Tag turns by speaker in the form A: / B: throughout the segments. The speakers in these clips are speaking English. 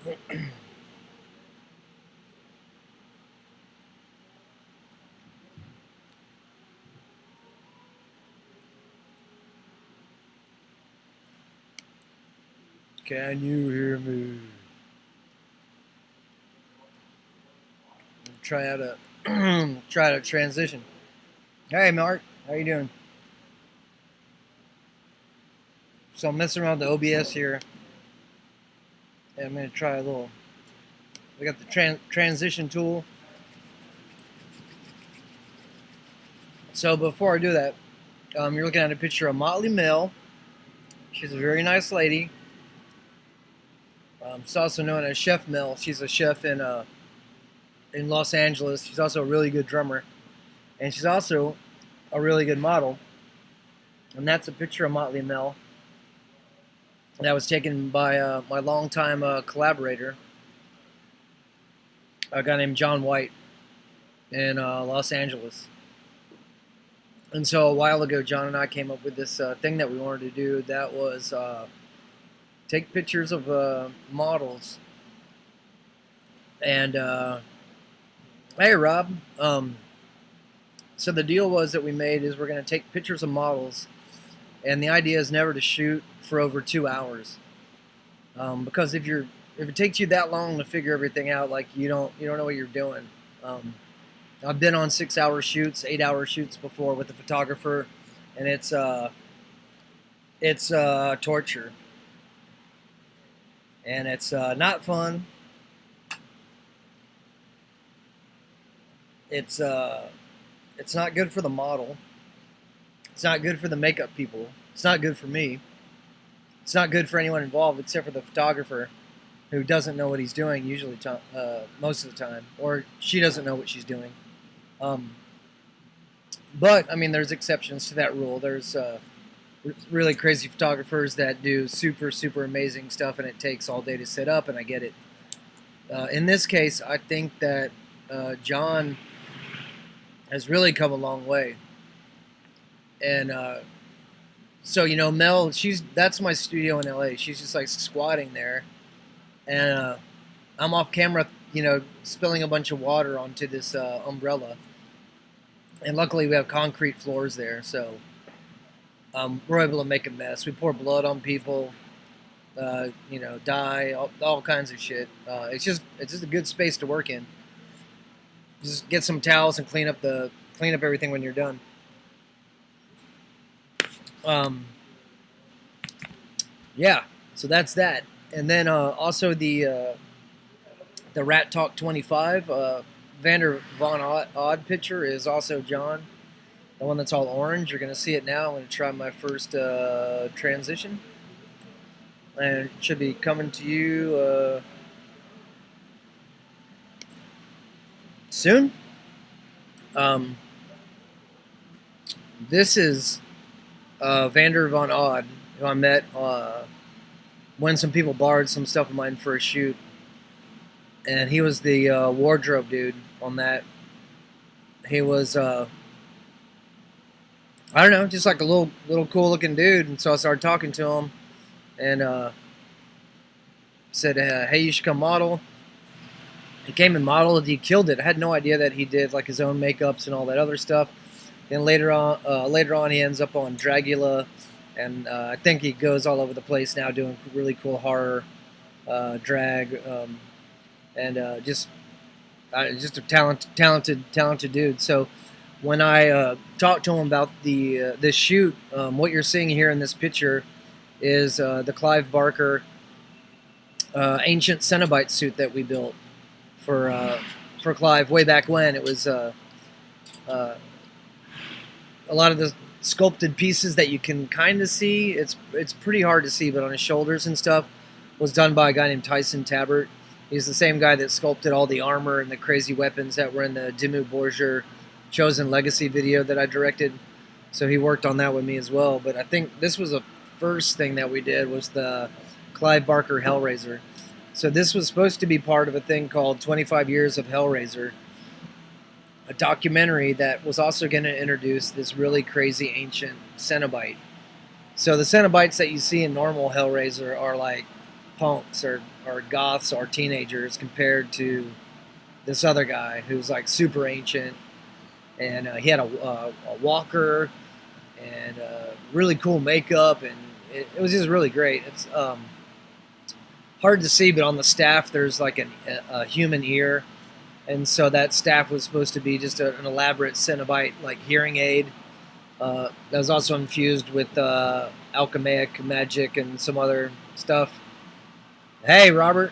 A: Can you hear me? Try out a try out a transition. Hey Mark, how you doing? So I'm messing around with the OBS here, and I'm gonna try a little. We got the transition tool. So before I do that, you're looking at a picture of Motley Mill. She's a very nice lady. She's also known as Chef Mill. She's a chef in Los Angeles. She's also a really good drummer, and she's also a really good model. And that's a picture of Motley Mill that was taken by my longtime collaborator, a guy named John White in Los Angeles. And so a while ago, John and I came up with this thing that we wanted to do. That was take pictures of models. And hey, Rob. So the deal was that we made is we're going to take pictures of models, and the idea is never to shoot for over 2 hours, because if it takes you that long to figure everything out, like you don't know what you're doing. I've been on 6-hour shoots, 8-hour shoots before with a photographer, and it's torture, and it's not fun. It's not good for the model. It's not good for the makeup people. It's not good for me. It's not good for anyone involved except for the photographer, who doesn't know what he's doing usually most of the time, or she doesn't know what she's doing. But I mean, there's exceptions to that rule. There's really crazy photographers that do super amazing stuff, and it takes all day to set up, and I get it. In this case, I think that John has really come a long way. And so, Mel, that's my studio in LA. She's just like squatting there, and I'm off camera, spilling a bunch of water onto this umbrella. And luckily, we have concrete floors there, so we're able to make a mess. We pour blood on people, dye, all kinds of shit. It's just a good space to work in. Just get some towels and clean up everything when you're done. Yeah, so that's that. And then also the Rat Talk 25 Vander Von Odd picture is also John. The one that's all orange. You're going to see it now. I'm going to try my first transition. And it should be coming to you soon. This is Vander Von Odd, who I met when some people borrowed some stuff of mine for a shoot. And he was the wardrobe dude on that. He was, I don't know, just like a little cool looking dude. And so I started talking to him and said, hey, you should come model. He came and modeled. He killed it. I had no idea that he did like his own makeups and all that other stuff. Then later on, he ends up on Dragula, and I think he goes all over the place now, doing really cool horror, drag, and just a talented dude. So when I talked to him about this shoot, what you're seeing here in this picture is the Clive Barker ancient Cenobite suit that we built for Clive way back when. It was a lot of the sculpted pieces that you can kind of see. It's pretty hard to see, but on his shoulders and stuff was done by a guy named Tyson Tabbert. He's the same guy that sculpted all the armor and the crazy weapons that were in the Dimmu Borgir Chosen Legacy video that I directed. So he worked on that with me as well. But I think this was the first thing that we did was the Clive Barker Hellraiser. So this was supposed to be part of a thing called 25 Years of Hellraiser, a documentary that was also going to introduce this really crazy ancient Cenobite. So the Cenobites that you see in normal Hellraiser are like punks or goths or teenagers compared to this other guy who's like super ancient, and he had a walker and really cool makeup, and it was just really great. It's hard to see, but on the staff there's like a human ear, and so that staff was supposed to be just an elaborate Cenobite like hearing aid that was also infused with alchemic magic and some other stuff. Hey, Robert.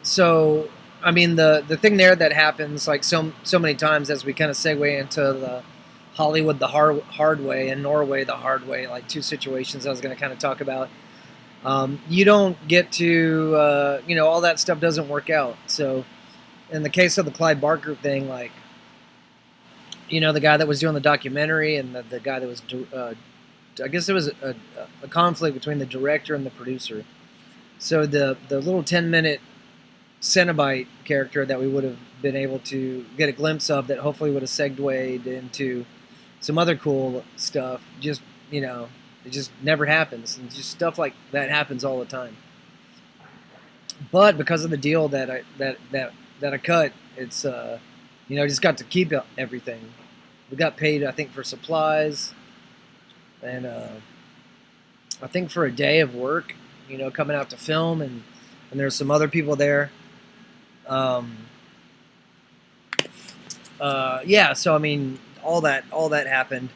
A: So I mean the thing there that happens like so many times as we kind of segue into the Hollywood the hard way and Norway the hard way, like two situations I was going to kind of talk about. You don't get to all that stuff doesn't work out. So in the case of the Clive Barker thing, like the guy that was doing the documentary and the guy that was I guess there was a conflict between the director and the producer. So the little 10-minute Cenobite character that we would have been able to get a glimpse of that hopefully would have segued into some other cool stuff, just it just never happens, and just stuff like that happens all the time. But because of the deal that I cut, it's just got to keep everything. We got paid, I think, for supplies, and I think for a day of work, coming out to film, and there's some other people there. Yeah, so I mean, all that happened.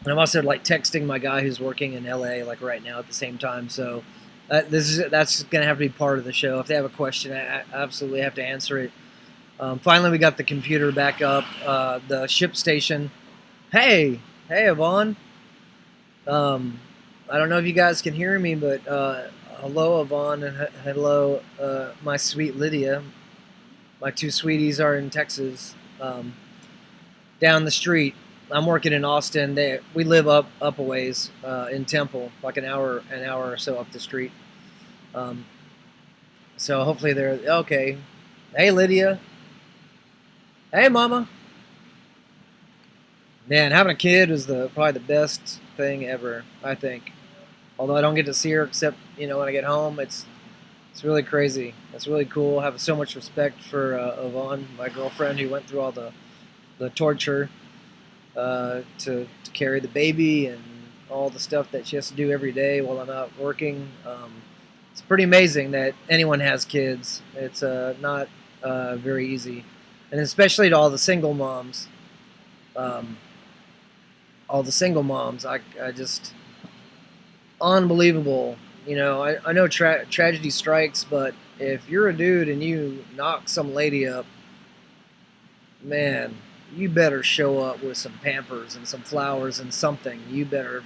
A: And I'm also like texting my guy who's working in LA like right now at the same time. So that's gonna have to be part of the show. If they have a question, I absolutely have to answer it. Finally, we got the computer back up. The ship station. Hey, Yvonne. I don't know if you guys can hear me, but hello, Yvonne, and hello, my sweet Lydia. My two sweeties are in Texas, down the street. I'm working in Austin. We live up a ways in Temple, like an hour or so up the street. So hopefully they're okay. Hey, Lydia. Hey, Mama. Man, having a kid is probably the best thing ever, I think. Although I don't get to see her except when I get home. It's really crazy. It's really cool. I have so much respect for Yvonne, my girlfriend, who went through all the torture to carry the baby and all the stuff that she has to do every day while I'm out working. It's pretty amazing that anyone has kids. It's not very easy, and especially to all the single moms. I just unbelievable. I know tragedy strikes, but if you're a dude and you knock some lady up, man, you better show up with some Pampers and some flowers and something. You better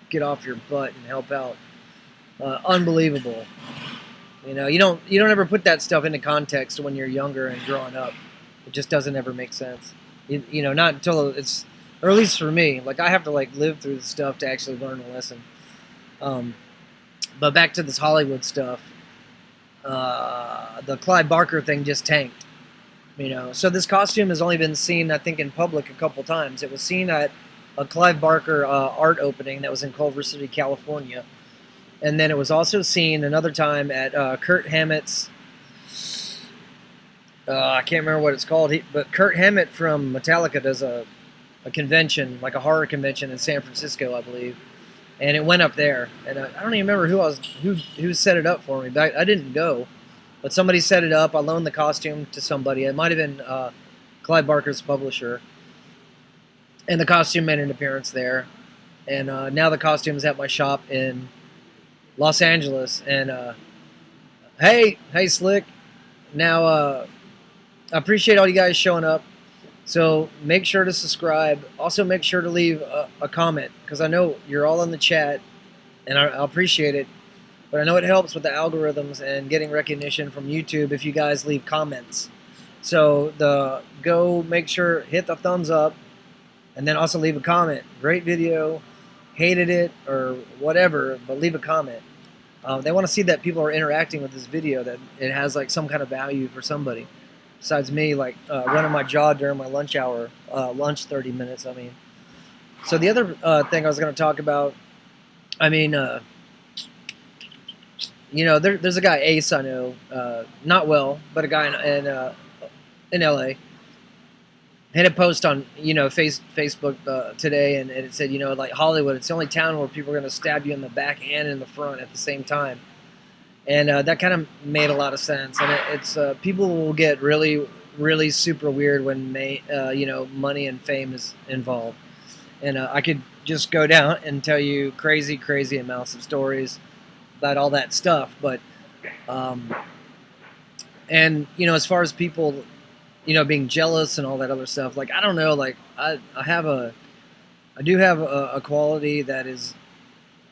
A: get off your butt and help out. Unbelievable. You don't ever put that stuff into context when you're younger and growing up. It just doesn't ever make sense. Not until it's, or at least for me, like I have to like live through the stuff to actually learn a lesson. But back to this Hollywood stuff. The Clive Barker thing just tanked. So this costume has only been seen, I think, in public a couple times. It was seen at a Clive Barker art opening that was in Culver City, California. And then it was also seen another time at Kirk Hammett's, I can't remember what it's called, but Kirk Hammett from Metallica does a convention, like a horror convention in San Francisco, I believe. And it went up there. And I don't even remember who set it up for me. But I didn't go. But somebody set it up. I loaned the costume to somebody. It might have been Clive Barker's publisher. And the costume made an appearance there. And now the costume is at my shop in Los Angeles. And hey, Slick. Now, I appreciate all you guys showing up. So make sure to subscribe. Also make sure to leave a comment, because I know you're all in the chat, and I appreciate it. But I know it helps with the algorithms and getting recognition from YouTube if you guys leave comments. So go make sure, hit the thumbs up, and then also leave a comment. Great video, hated it, or whatever, but leave a comment. They want to see that people are interacting with this video, that it has like some kind of value for somebody. Besides me, like running my jaw during my lunch hour, lunch 30 minutes, I mean. So the other thing I was going to talk about I mean, there's a guy Ace I know, not well, but a guy in LA had a post on Facebook today, and it said, like Hollywood, it's the only town where people are going to stab you in the back and in the front at the same time, and that kind of made a lot of sense. And it's people will get really, really super weird when money and fame is involved, and I could just go down and tell you crazy, crazy amounts of stories about all that stuff, but um, and as far as people being jealous and all that other stuff. Like, I don't know, like I do have a quality that is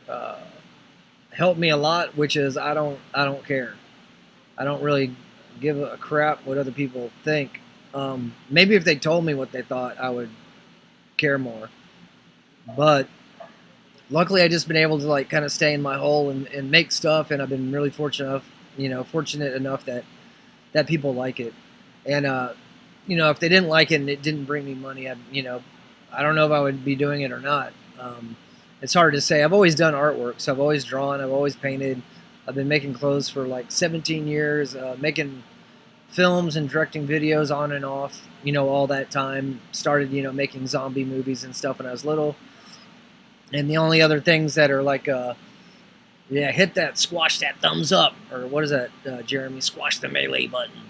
A: uh, helped me a lot, which is I don't care. I don't really give a crap what other people think. Maybe if they told me what they thought, I would care more. But luckily, I just been able to like kind of stay in my hole and make stuff, and I've been really fortunate enough that people like it. And if they didn't like it and it didn't bring me money, I don't know if I would be doing it or not. It's hard to say. I've always done artwork, so I've always drawn, I've always painted. I've been making clothes for like 17 years, making films and directing videos on and off, all that time. Started, making zombie movies and stuff when I was little. And the only other things that are like, hit that, squash that thumbs up, or what is that, Jeremy? Squash the melee button.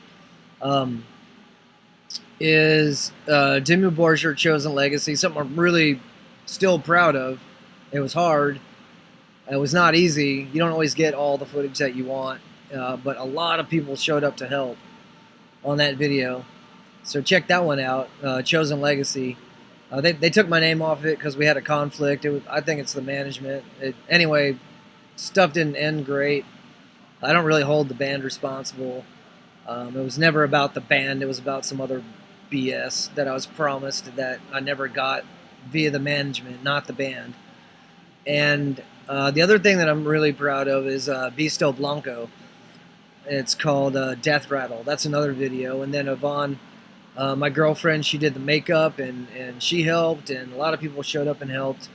A: Um, is Dimmu Borgir Chosen Legacy, something I'm really still proud of. It was hard. It was not easy. You don't always get all the footage that you want, but a lot of people showed up to help on that video. So check that one out, Chosen Legacy. They took my name off of it because we had a conflict. I think it's the management. Anyway, stuff didn't end great. I don't really hold the band responsible. It was never about the band. It was about some other BS that I was promised that I never got via the management, not the band. And the other thing that I'm really proud of is Bisto Blanco. It's called Death Rattle. That's another video. And then Yvonne, my girlfriend, she did the makeup and she helped, and a lot of people showed up and helped.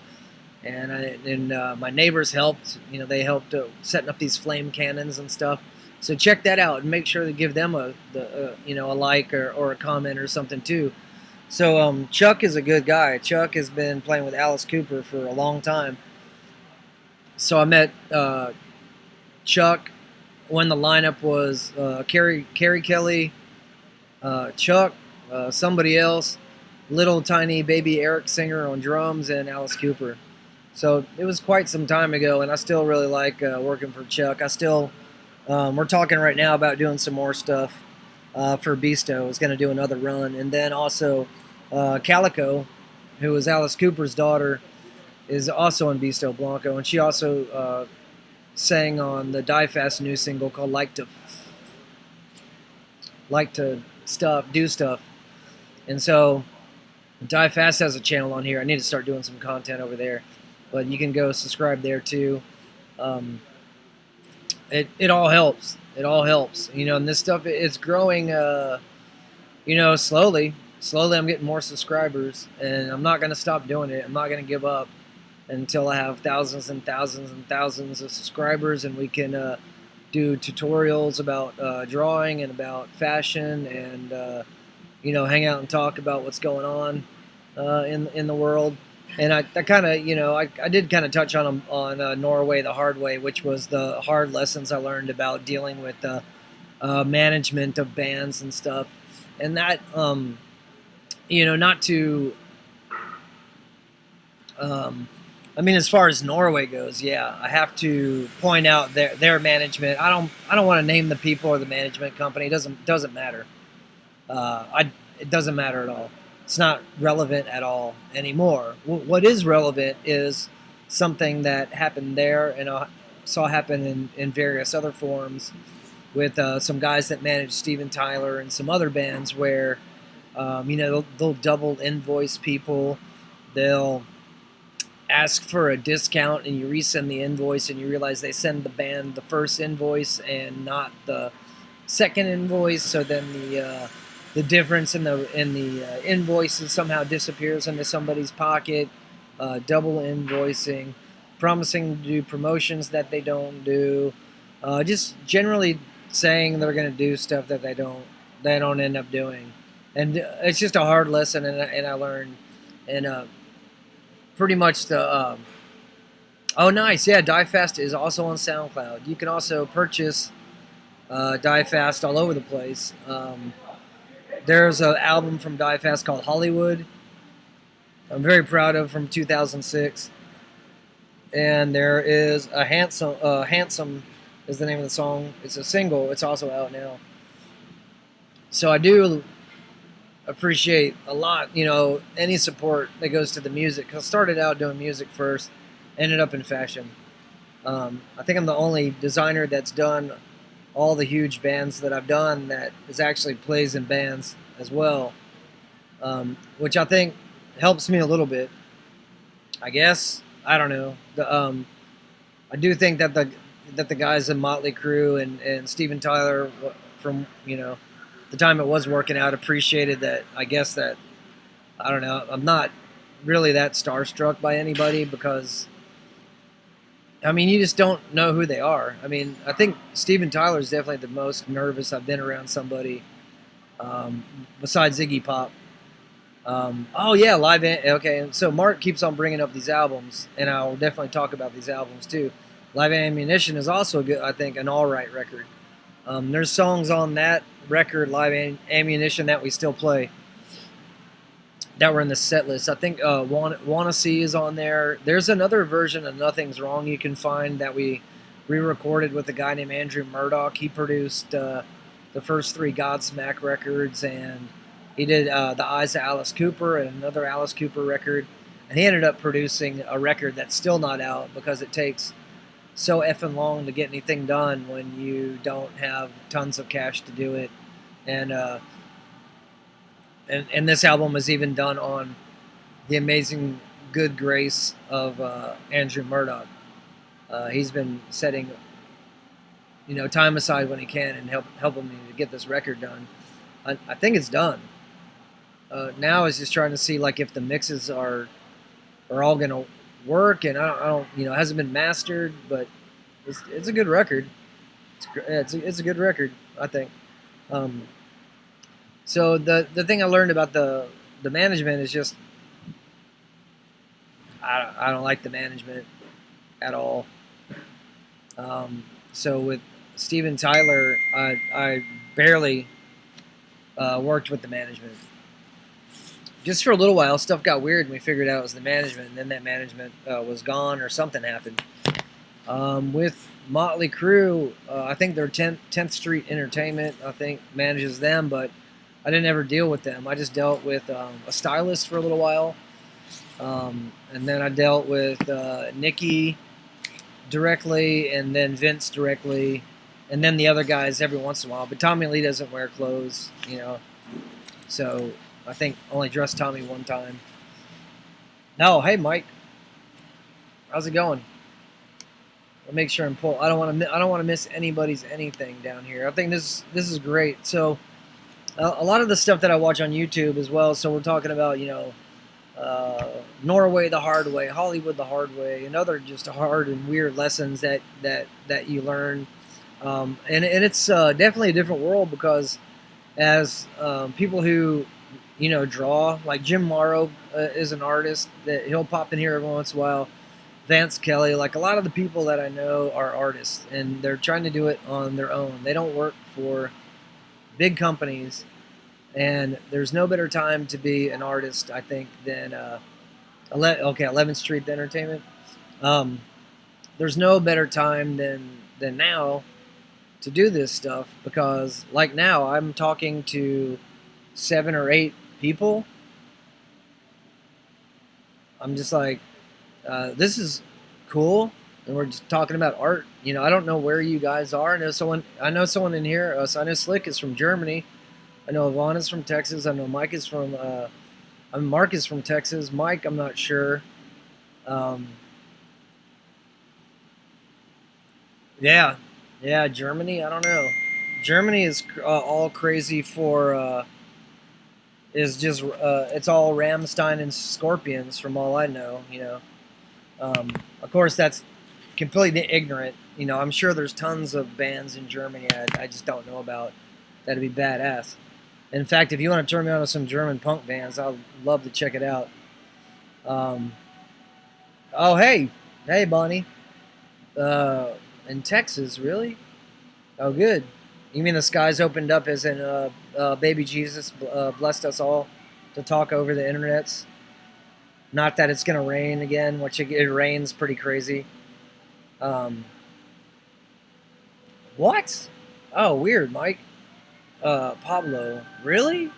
A: And my neighbors helped. They helped setting up these flame cannons and stuff. So check that out and make sure to give them a like or a comment or something too. So Chuck is a good guy. Chuck has been playing with Alice Cooper for a long time. So I met Chuck when the lineup was Carrie Kelly, Chuck, somebody else, little tiny baby Eric Singer on drums, and Alice Cooper. So it was quite some time ago, and I still really like working for Chuck. We're talking right now about doing some more stuff for Bisto. Is going to do another run, and then also Calico, who is Alice Cooper's daughter, is also in Bisto Blanco, and she also sang on the Die Fast new single called "Like to Do Stuff." And so Die Fast has a channel on here. I need to start doing some content over there, but you can go subscribe there too. It all helps. It all helps. And this stuff, it's growing, slowly. Slowly I'm getting more subscribers, and I'm not going to stop doing it. I'm not going to give up until I have thousands and thousands and thousands of subscribers, and we can do tutorials about drawing and about fashion, and hang out and talk about what's going on in the world. And I kind of, I did kind of touch on Norway the hard way, which was the hard lessons I learned about dealing with management of bands and stuff. And that, not to, as far as Norway goes, yeah, I have to point out their management. I don't want to name the people or the management company. It doesn't matter. It doesn't matter at all. It's not relevant at all anymore. What is relevant is something that happened there, and I saw happen in various other forms with some guys that managed Steven Tyler and some other bands where, they'll double invoice people. They'll ask for a discount, and you resend the invoice, and you realize they send the band the first invoice and not the second invoice. So then the difference in the invoices somehow disappears into somebody's pocket. Double invoicing. promising to do promotions that they don't do, just generally saying they're going to do stuff that they don't end up doing, and it's just a hard lesson, and I learned, and pretty much the oh nice, yeah, Die Fast is also on SoundCloud. You can also purchase Die Fast all over the place. There's an album from Die Fast called Hollywood. I'm very proud of, from 2006. And there is a Handsome is the name of the song. It's a single. It's also out now. So I do appreciate a lot, any support that goes to the music. 'Cause I started out doing music first, ended up in fashion. I think I'm the only designer that's done all the huge bands that I've done that is actually plays in bands as well, which I think helps me a little bit, I guess. I don't know. I do think that the guys in Motley Crue and Steven Tyler, from the time it was working out, appreciated that. I guess that, I don't know. I'm not really that starstruck by anybody because, I mean, you just don't know who they are. I mean, I think Steven Tyler is definitely the most nervous I've been around somebody, besides Iggy Pop. Oh yeah, okay. And so Mark keeps on bringing up these albums, and I'll definitely talk about these albums too. Live Ammunition is also good, I think, an all right record. There's songs on that record, Live Ammunition, that we still play, that were in the set list. I think Wanna See is on there. There's another version of Nothing's Wrong you can find that we re-recorded with a guy named Andrew Murdoch. He produced the first 3 Godsmack records, and he did The Eyes of Alice Cooper and another Alice Cooper record. And he ended up producing a record that's still not out because it takes so effing long to get anything done when you don't have tons of cash to do it. And this album is even done on the amazing good grace of Andrew Murdoch. He's been setting, time aside when he can and helping me to get this record done. I think it's done. Now is just trying to see like if the mixes are all gonna work, and I don't it hasn't been mastered, but it's a good record. It's a good record, I think. So the thing I learned about the management is just I don't like the management at all. So with Steven Tyler, I barely worked with the management. Just for a little while, stuff got weird, and we figured out it was the management, and then that management was gone or something happened. With Motley Crue, I think they're 10th Street Entertainment, I think, manages them, but I didn't ever deal with them. I just dealt with a stylist for a little while, and then I dealt with Nikki directly, and then Vince directly, and then the other guys every once in a while. But Tommy Lee doesn't wear clothes, so I think only dressed Tommy one time. No, hey Mike, how's it going? I'll make sure and pull. I don't want to miss anybody's anything down here. I think this is great. So a lot of the stuff that I watch on YouTube as well. So we're talking about Norway the hard way, Hollywood the hard way, and other just hard and weird lessons that you learn. And it's definitely a different world because as people who draw, like Jim Morrow is an artist that he'll pop in here every once in a while. Vance Kelly, like a lot of the people that I know are artists, and they're trying to do it on their own. They don't work for big companies, and there's no better time to be an artist, I think, than 11th Street Entertainment. There's no better time than now to do this stuff because, like now, I'm talking to 7 or 8 people. I'm just like, this is cool, and we're just talking about art. I don't know where you guys are. I know someone in here. So I know Slick is from Germany. I know Yvonne is from Texas. I know Mike is from. Mark is from Texas. Mike, I'm not sure. Yeah, Germany. I don't know. Germany is all crazy for. Is just it's all Rammstein and Scorpions from all I know. Of course, that's completely ignorant. You know, I'm sure there's tons of bands in Germany I just don't know about. That'd be badass. In fact, if you want to turn me on to some German punk bands, I'd love to check it out. Um, oh, hey, Bonnie. In Texas, really? Oh, good. You mean the skies opened up as in baby Jesus blessed us all to talk over the internets? Not that it's going to rain again, which it rains pretty crazy. Um, what? Oh, weird, Mike. Pablo. Really?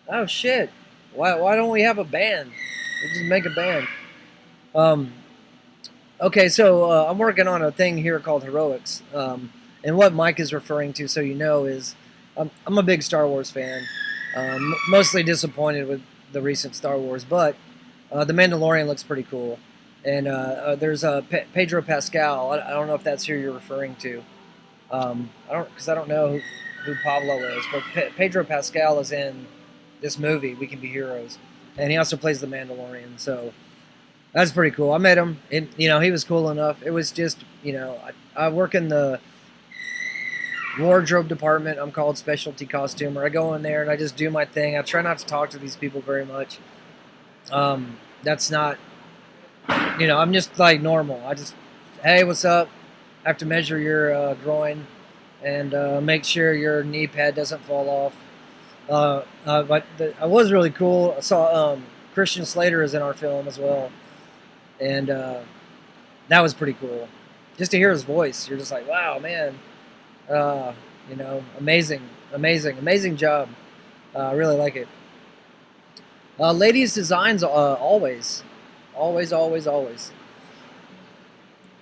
A: Oh, shit. Why don't we have a band? We just make a band. Um, okay, so I'm working on a thing here called Heroics. And what Mike is referring to, so you know, is I'm a big Star Wars fan. Mostly disappointed with the recent Star Wars, but The Mandalorian looks pretty cool. And there's Pedro Pascal. I don't know if that's who you're referring to. I don't know who Pablo is, but Pedro Pascal is in this movie, We Can Be Heroes, and he also plays the Mandalorian. So that's pretty cool. I met him, and he was cool enough. It was just I work in the wardrobe department. I'm called specialty costumer. I go in there and I just do my thing. I try not to talk to these people very much. That's not, I'm just like normal. I just, hey, what's up? I have to measure your groin and make sure your knee pad doesn't fall off. But I was really cool. I saw Christian Slater is in our film as well, and that was pretty cool. Just to hear his voice, you're just like, wow, man. Amazing job. I really like it. Ladies designs, always.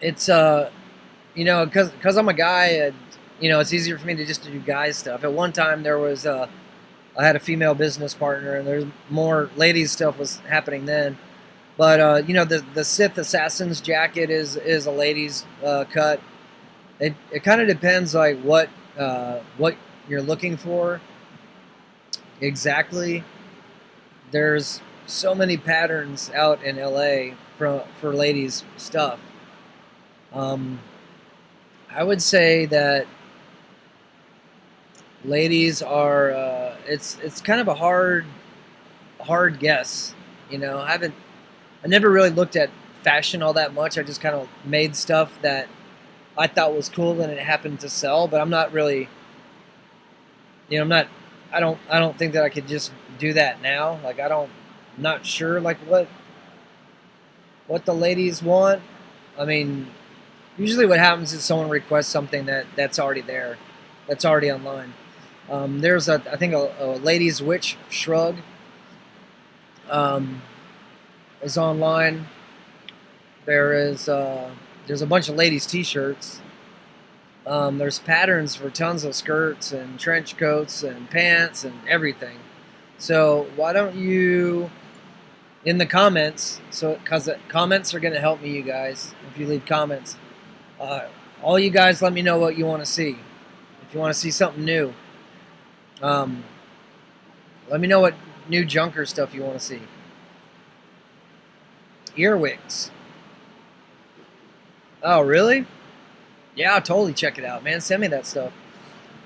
A: It's because I'm a guy, it's easier for me to just do guy stuff. At one time there was I had a female business partner, and there's more ladies stuff was happening then. But the Sith Assassin's jacket is a ladies cut. It kind of depends like what you're looking for exactly. There's so many patterns out in LA for ladies stuff. I would say that ladies are it's kind of a hard guess. I never really looked at fashion all that much. I just kind of made stuff that I thought was cool and it happened to sell, but I'm not really, I don't think that I could just do that now. Like I'm not sure like what the ladies want. I mean, usually what happens is someone requests something that's already there, that's already online. There's I think a ladies witch shrug is online. There's a bunch of ladies t-shirts. There's patterns for tons of skirts and trench coats and pants and everything. So why don't you, in the comments, because comments are going to help me, you guys, if you leave comments. All you guys let me know what you want to see. If you want to see something new, let me know what new junker stuff you want to see. Earwigs. Oh, really? Yeah, I'll totally check it out, man. Send me that stuff.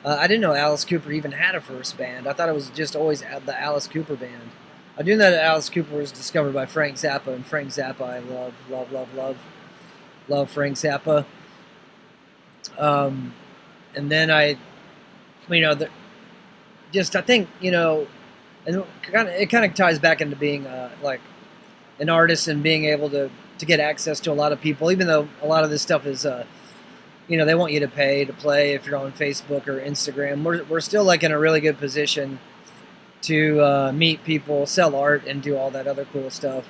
A: I didn't know Alice Cooper even had a first band. I thought it was just always the Alice Cooper band. I do know that Alice Cooper was discovered by Frank Zappa, and Frank Zappa I love Frank Zappa. And then I think, and it kind of ties back into being like an artist and being able to get access to a lot of people, even though a lot of this stuff is, they want you to pay to play if you're on Facebook or Instagram. We're still like in a really good position to meet people, sell art, and do all that other cool stuff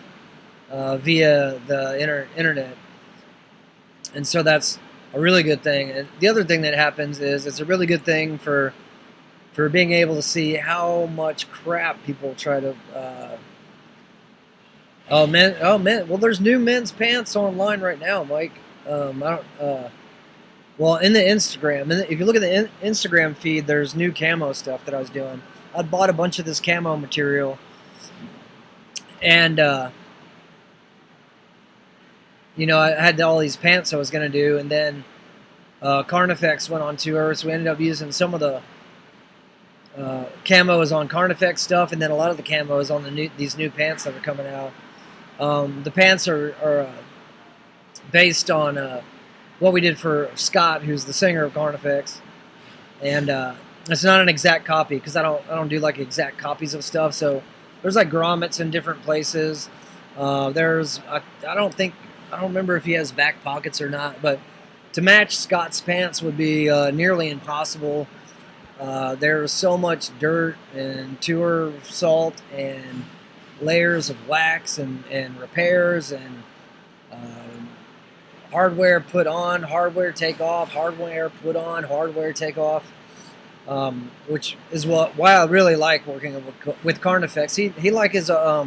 A: via the internet. And so that's a really good thing. And the other thing that happens is it's a really good thing for being able to see how much crap people try to. Oh man! Well, there's new men's pants online right now, Mike. Well, in the Instagram, if you look at the Instagram feed, there's new camo stuff that I was doing. I bought a bunch of this camo material, and you know, I had all these pants I was gonna do, and then Carnifex went on tour, so we ended up using some of the camo is on Carnifex stuff, and then a lot of the camo is on these new pants that are coming out. The pants are based on what we did for Scott, who's the singer of Carnifex, and it's not an exact copy because I don't do like exact copies of stuff. So there's like grommets in different places. There's I don't remember if he has back pockets or not, but to match Scott's pants would be nearly impossible. There's so much dirt and tour salt and layers of wax and repairs and hardware put on, hardware take off, hardware put on, hardware take off, which is why I really like working with Carnifex. He like his I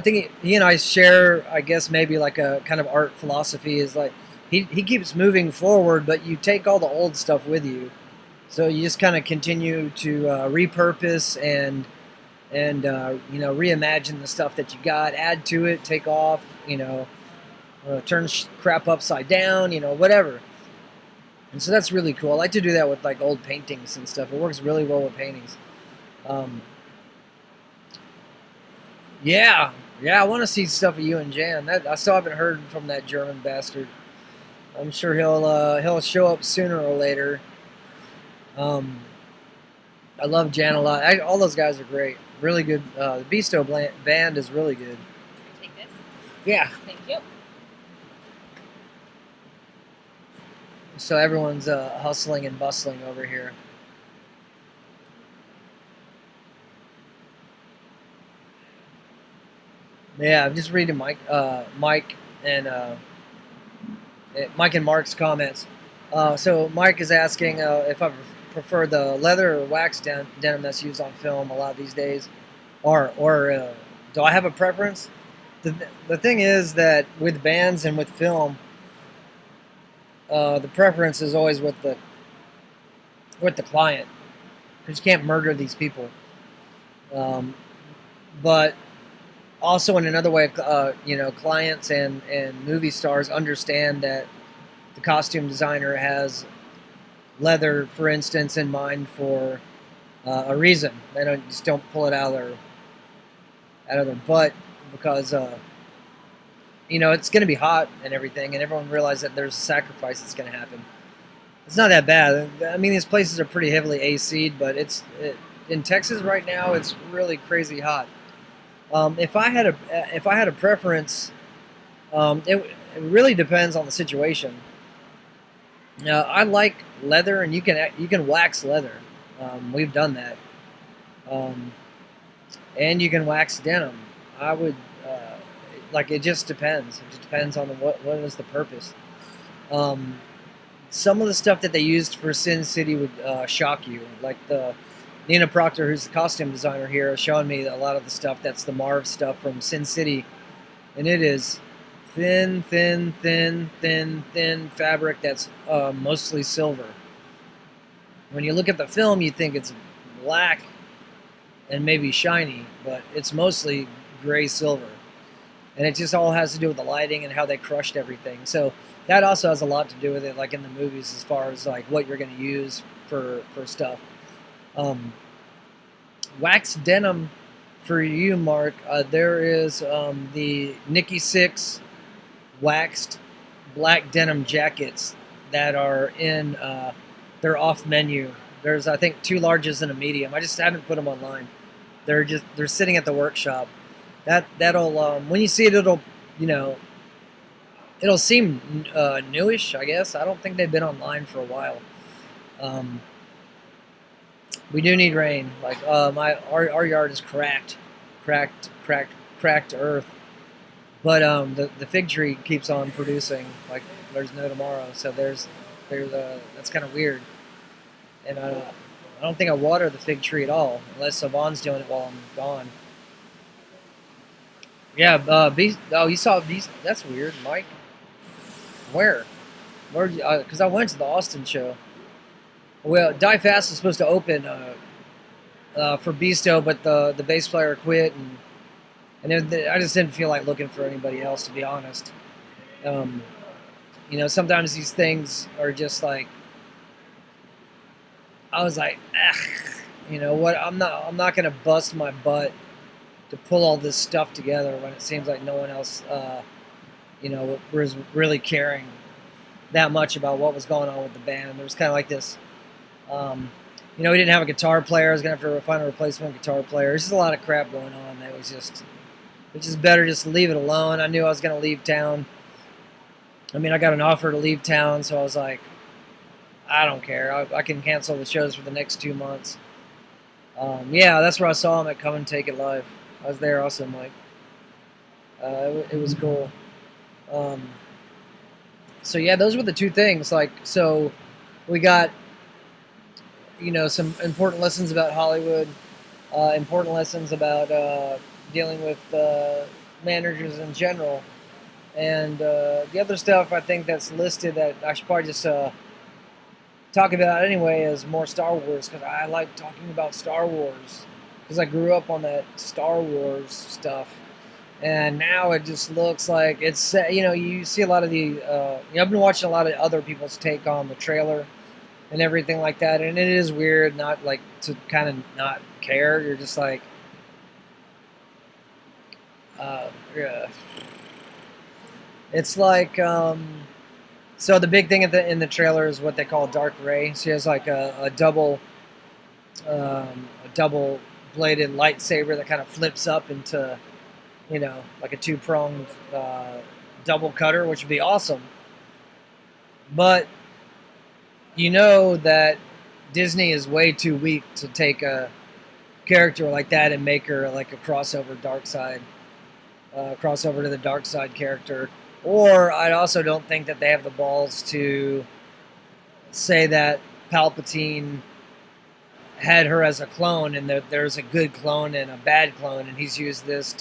A: think he and I share, I guess, maybe like a kind of art philosophy is like he keeps moving forward, but you take all the old stuff with you. So you just kind of continue to repurpose and you know, reimagine the stuff that you got, add to it, take off, you know, turn crap upside down, you know, whatever. And so that's really cool. I like to do that with like old paintings and stuff. It works really well with paintings. Yeah, I want to see stuff of you and Jan. I still haven't heard from that German bastard. I'm sure he'll show up sooner or later. I love Jan a lot. All those guys are great. Really good. The Beasto band is really good.
B: Take this.
A: Yeah.
B: Thank you.
A: So everyone's hustling and bustling over here. Yeah, I'm just reading Mike and Mark's comments. So Mike is asking if I prefer the leather or wax denim that's used on film a lot these days, or do I have a preference? The thing is that with bands and with film, the preference is always with the client, because you can't murder these people. But also in another way, you know, clients and movie stars understand that the costume designer has leather, for instance, in mind for a reason. They don't pull it out of their butt because you know, it's going to be hot and everything, and everyone realizes that there's a sacrifice that's going to happen. It's not that bad. I mean, these places are pretty heavily AC'd, but in Texas right now, it's really crazy hot. If I had a preference, it really depends on the situation. Now, I like leather, and you can wax leather. We've done that, and you can wax denim. I would like, it just depends. It just depends on what is the purpose. Some of the stuff that they used for Sin City would shock you, like the Nina Proctor, who's the costume designer here, has shown me a lot of the stuff that's the Marv stuff from Sin City, and it is thin fabric that's mostly silver. When you look at the film, you think it's black and maybe shiny, but it's mostly gray silver. And it just all has to do with the lighting and how they crushed everything. So that also has a lot to do with it, like in the movies, as far as like what you're going to use for stuff. Wax denim for you, Mark. There is the Nikki Sixx waxed black denim jackets that are in. They're off menu. There's, I think, 2 larges and a medium. I just haven't put them online. They're sitting at the workshop. That'll when you see it, it'll, you know, it'll seem newish, I guess. I don't think they've been online for a while. We do need rain. Like our yard is cracked earth. But the fig tree keeps on producing like there's no tomorrow. So there's that's kind of weird. And I don't think I water the fig tree at all, unless Savon's doing it while I'm gone. Yeah, you saw these? That's weird, Mike. Where? Because I went to the Austin show. Well, Die Fast is supposed to open for Beasto, but the bass player quit, and And I just didn't feel like looking for anybody else, to be honest. Um, sometimes these things are just like, I was like, you know what? I'm not gonna bust my butt to pull all this stuff together when it seems like no one else, was really caring that much about what was going on with the band. And there was kind of like this, we didn't have a guitar player. I was gonna have to find a replacement guitar player. There's just a lot of crap going on. It's just better just to leave it alone. I knew I was gonna leave town. I mean, I got an offer to leave town, so I was like, I don't care. I can cancel the shows for the next 2 months. Yeah, that's where I saw him at Come and Take It Live. I was there also, Mike. It was cool. Um, so yeah, those were the two things. Like, so we got, some important lessons about Hollywood, important lessons about dealing with managers in general, and the other stuff I think that's listed that I should probably just talk about anyway is more Star Wars, because I like talking about Star Wars because I grew up on that Star Wars stuff, and now it just looks like it's you see a lot of the I've been watching a lot of other people's take on the trailer and everything like that, and it is weird not like to kind of not care. You're just like, yeah. It's like so the big thing in the trailer is what they call Dark Ray. She has like a double bladed lightsaber that kind of flips up into, like a two-pronged double cutter, which would be awesome. But you know that Disney is way too weak to take a character like that and make her like a crossover crossover to the dark side character. Or I also don't think that they have the balls to say that Palpatine had her as a clone, and that there's a good clone and a bad clone, and he's used this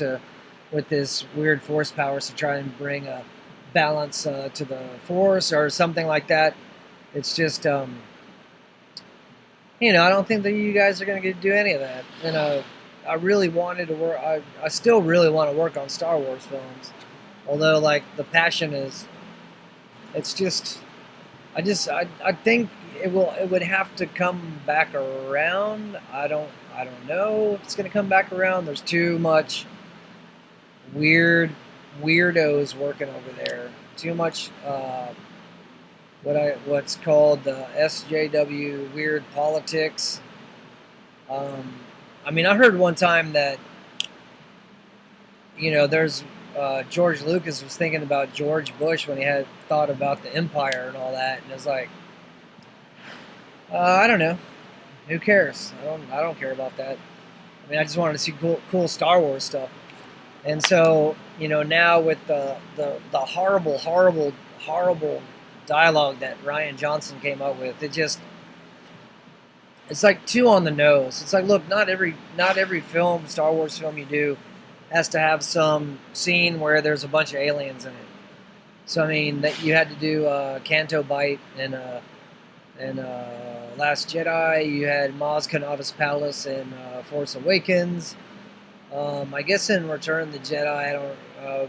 A: with this weird force powers to try and bring a balance to the force or something like that. It's just, I don't think that you guys are going to do any of that. And I really wanted to work. I still really want to work on Star Wars films, although like the passion is. It's just, I think it would have to come back around. I don't know if it's going to come back around. There's too much weirdos working over there. Too much what's called the SJW weird politics. I mean, I heard one time that there's George Lucas was thinking about George Bush when he had thought about the Empire and all that, and it's like, I don't know, who cares? I don't care about that. I mean, I just wanted to see cool Star Wars stuff, and so now with the horrible dialogue that Rian Johnson came up with, it's like too on the nose. It's like, look, not every Star Wars film you do has to have some scene where there's a bunch of aliens in it. So I mean, that you had to do Canto Bight and Last Jedi. You had Maz Kanata's palace in Force Awakens. I guess in Return of the Jedi, I don't.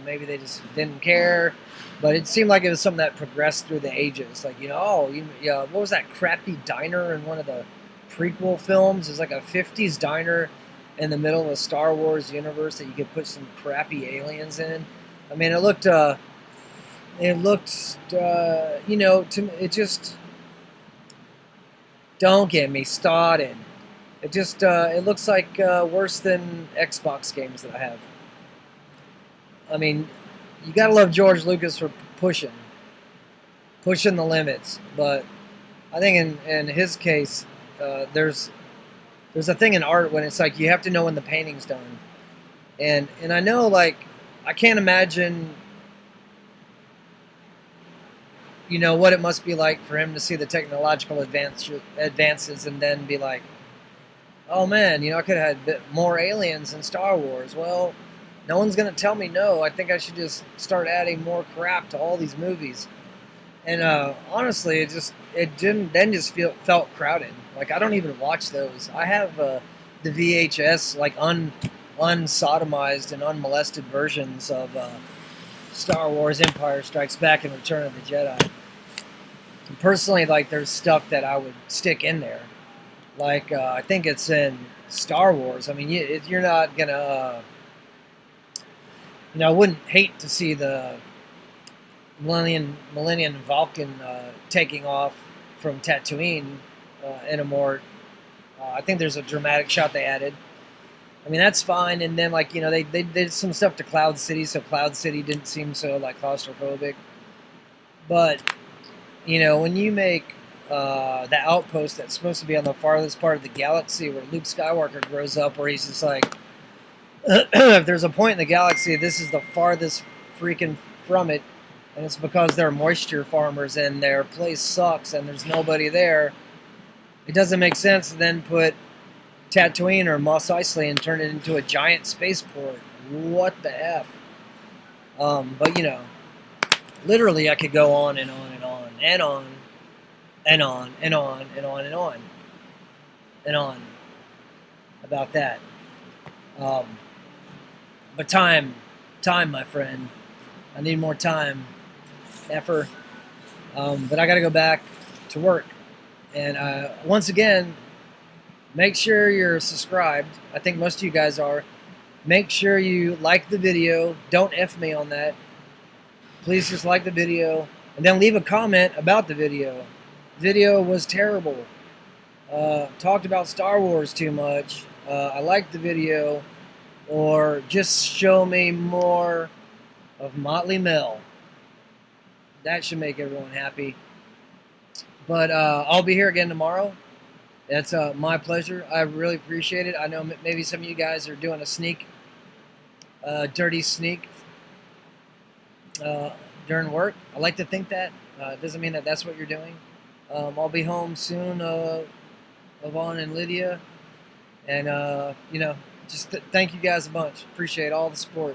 A: Maybe they just didn't care, but it seemed like it was something that progressed through the ages. Like what was that crappy diner in one of the prequel films? It was like a '50s diner in the middle of a Star Wars universe that you could put some crappy aliens in. I mean, it looked, it just, don't get me started. It looks like worse than Xbox games that I have. I mean, you gotta love George Lucas for pushing the limits, but I think in his case, there's a thing in art when it's like you have to know when the painting's done, and I know, like, I can't imagine what it must be like for him to see the technological advances and then be like, oh man, I could have had a bit more aliens in Star Wars. Well, no one's gonna tell me no. I think I should just start adding more crap to all these movies. And honestly, it didn't then just felt crowded. Like, I don't even watch those. I have the VHS like unsodomized and unmolested versions of Star Wars Empire Strikes Back and Return of the Jedi. And personally, like, there's stuff that I would stick in there. Like, I think it's in Star Wars. I mean, you're not going to, I wouldn't hate to see the Millennium Falcon taking off from Tatooine in a more, I think there's a dramatic shot they added. I mean, that's fine. And then, like, they did some stuff to Cloud City, so Cloud City didn't seem so, like, claustrophobic. But, when you make the outpost that's supposed to be on the farthest part of the galaxy where Luke Skywalker grows up, where he's just like, if there's a point in the galaxy, this is the farthest freaking from it, and it's because they're moisture farmers and their place sucks and there's nobody there. It doesn't make sense to then put Tatooine or Mos Eisley and turn it into a giant spaceport. What the F? But, literally I could go on and on and on and on and on and on and on and on and on about that. But time, my friend. I need more time. Effort. But I got to go back to work. And once again, make sure you're subscribed. I think most of you guys are. Make sure you like the video. Don't F me on that. Please just like the video. And then leave a comment about the video. Video was terrible. Talked about Star Wars too much. I liked the video. Or just show me more of Motley Mel. That should make everyone happy. But I'll be here again tomorrow. That's my pleasure. I really appreciate it. I know maybe some of you guys are doing a sneak, dirty sneak during work. I like to think that. It doesn't mean that that's what you're doing. I'll be home soon, Yvonne and Lydia. And, just thank you guys a bunch. Appreciate all the support.